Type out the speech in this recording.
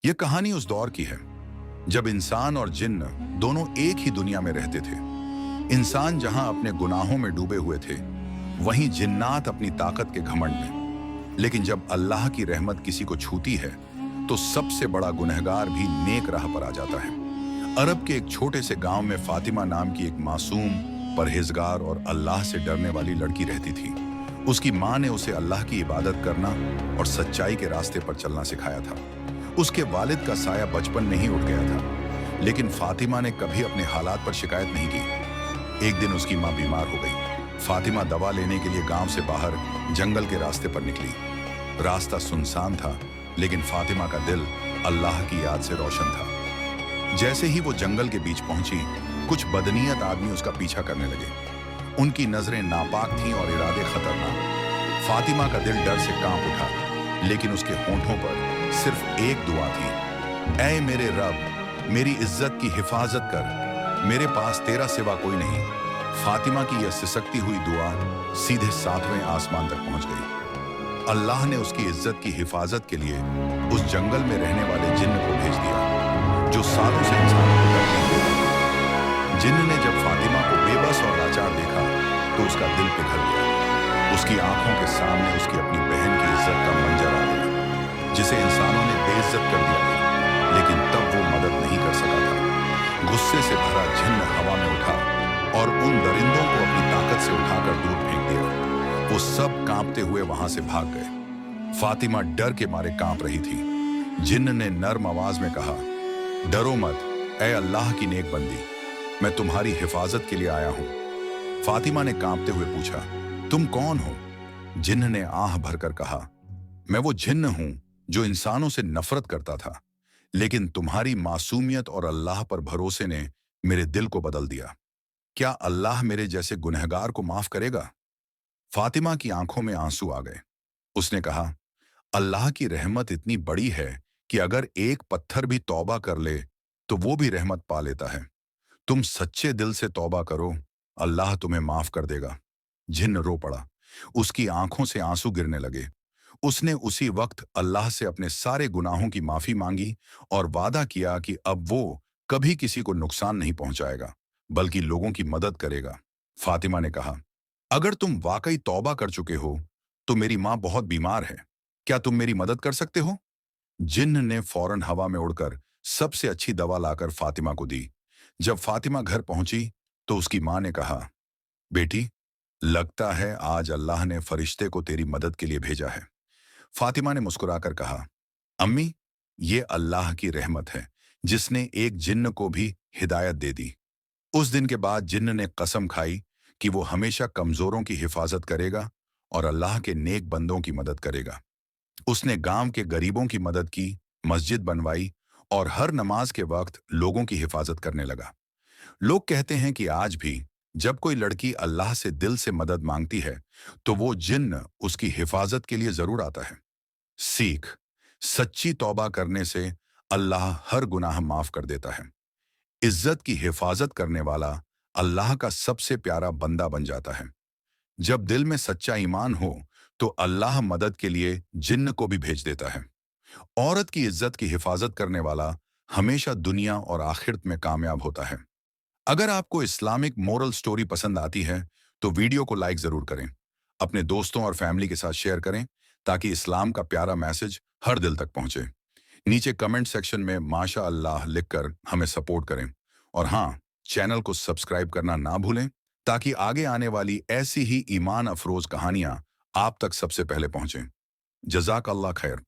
यह कहानी उस दौर की है जब इंसान और जिन्न दोनों एक ही दुनिया में रहते थे। इंसान जहां अपने गुनाहों में डूबे हुए थे, वहीं जिन्नात अपनी ताकत के घमंड में। लेकिन जब अल्लाह की रहमत किसी को छूती है, तो सबसे बड़ा गुनहगार भी नेक राह पर आ जाता है। अरब के एक छोटे से गांव में फातिमा नाम की एक मासूम, परहेजगार और अल्लाह से डरने वाली लड़की रहती थी। उसकी माँ ने उसे अल्लाह की इबादत करना और सच्चाई के रास्ते पर चलना सिखाया था। उसके वालिद का साया बचपन में ही उठ गया था, लेकिन फातिमा ने कभी अपने हालात पर शिकायत नहीं की। एक दिन उसकी माँ बीमार हो गई। फातिमा दवा लेने के लिए गांव से बाहर जंगल के रास्ते पर निकली। रास्ता सुनसान था, लेकिन फातिमा का दिल अल्लाह की याद से रोशन था। जैसे ही वो जंगल के बीच पहुंची, कुछ बदनीयत आदमी उसका पीछा करने लगे। उनकी नजरें नापाक थीं और इरादे खतरनाक। फातिमा का दिल डर से कांप उठा, लेकिन उसके होंठों पर सिर्फ एक दुआ थी, ऐ मेरे रब, मेरी इज्जत की हिफाजत कर, मेरे पास तेरा सिवा कोई नहीं। फातिमा की यह सिसकती हुई दुआ सीधे 7वें आसमान तक पहुंच गई। अल्लाह ने उसकी इज्जत की हिफाजत के लिए उस जंगल में रहने वाले जिन्न को भेज दिया, जो सालों से इंसानों को डरते हैं। जिन्न ने जब फातिमा को बेबस और लाचार देखा, तो उसका दिल पिघल गया। उसकी आंखों के सामने उसकी अपनी बहन की इज्जत का मंजर आ गया, जिसे इंसानों ने बेइज्जत कर दिया था, लेकिन तब वो मदद नहीं कर सका था। गुस्से से भरा जिन्न हवा में उठा और उन दरिंदों को अपनी ताकत से उठाकर दूर फेंक दिया। वो सब कांपते हुए वहां से भाग गए। फातिमा डर के मारे कांप रही थी। जिन्न ने नर्म आवाज में कहा, डरो मत, ऐ अल्लाह की नेक बंदी, मैं तुम्हारी हिफाजत के लिए आया हूं। फातिमा ने कांपते हुए पूछा, तुम कौन हो? जिन्न ने आह भरकर कहा, मैं वो जिन्न हूं जो इंसानों से नफरत करता था, लेकिन तुम्हारी मासूमियत और अल्लाह पर भरोसे ने मेरे दिल को बदल दिया। क्या अल्लाह मेरे जैसे गुनहगार को माफ करेगा? फातिमा की आंखों में आंसू आ गए। उसने कहा, अल्लाह की रहमत इतनी बड़ी है कि अगर एक पत्थर भी तौबा कर ले, तो वो भी रहमत पा लेता है। तुम सच्चे दिल से तौबा करो, अल्लाह तुम्हें माफ कर देगा। जिन्न रो पड़ा। उसकी आंखों से आंसू गिरने लगे। उसने उसी वक्त अल्लाह से अपने सारे गुनाहों की माफी मांगी और वादा किया कि अब वो कभी किसी को नुकसान नहीं पहुंचाएगा, बल्कि लोगों की मदद करेगा। फातिमा ने कहा, अगर तुम वाकई तौबा कर चुके हो, तो मेरी माँ बहुत बीमार है। क्या तुम मेरी मदद कर सकते हो? जिन्न ने फौरन हवा में उड़कर सबसे अच्छी दवा लाकर फातिमा को दी। जब फातिमा घर पहुंची, तो उसकी माँ ने कहा, बेटी, लगता है आज अल्लाह ने फरिश्ते को तेरी मदद के लिए भेजा है। फातिमा ने मुस्कुराकर कहा, अम्मी, ये अल्लाह की रहमत है, जिसने एक जिन्न को भी हिदायत दे दी। उस दिन के बाद जिन्न ने कसम खाई कि वो हमेशा कमजोरों की हिफाजत करेगा और अल्लाह के नेक बंदों की मदद करेगा। उसने गांव के गरीबों की मदद की, मस्जिद बनवाई और हर नमाज के वक्त लोगों की हिफाजत करने लगा। लोग कहते हैं कि आज भी जब कोई लड़की अल्लाह से दिल से मदद मांगती है, तो वो जिन्न उसकी हिफाजत के लिए जरूर आता है। सीख, सच्ची तौबा करने से अल्लाह हर गुनाह माफ कर देता है। इज्जत की हिफाजत करने वाला अल्लाह का सबसे प्यारा बंदा बन जाता है। जब दिल में सच्चा ईमान हो, तो अल्लाह मदद के लिए जिन्न को भी भेज देता है। औरत की इज्जत की हिफाजत करने वाला हमेशा दुनिया और आखिरत में कामयाब होता है। अगर आपको इस्लामिक मोरल स्टोरी पसंद आती है, तो वीडियो को लाइक जरूर करें। अपने दोस्तों और फैमिली के साथ शेयर करें, ताकि इस्लाम का प्यारा मैसेज हर दिल तक पहुंचे। नीचे कमेंट सेक्शन में माशा अल्लाह लिखकर हमें सपोर्ट करें। और हाँ, चैनल को सब्सक्राइब करना ना भूलें, ताकि आगे आने वाली ऐसी ही ईमान अफरोज कहानियां आप तक सबसे पहले पहुंचें। जज़ाक अल्लाह खैर।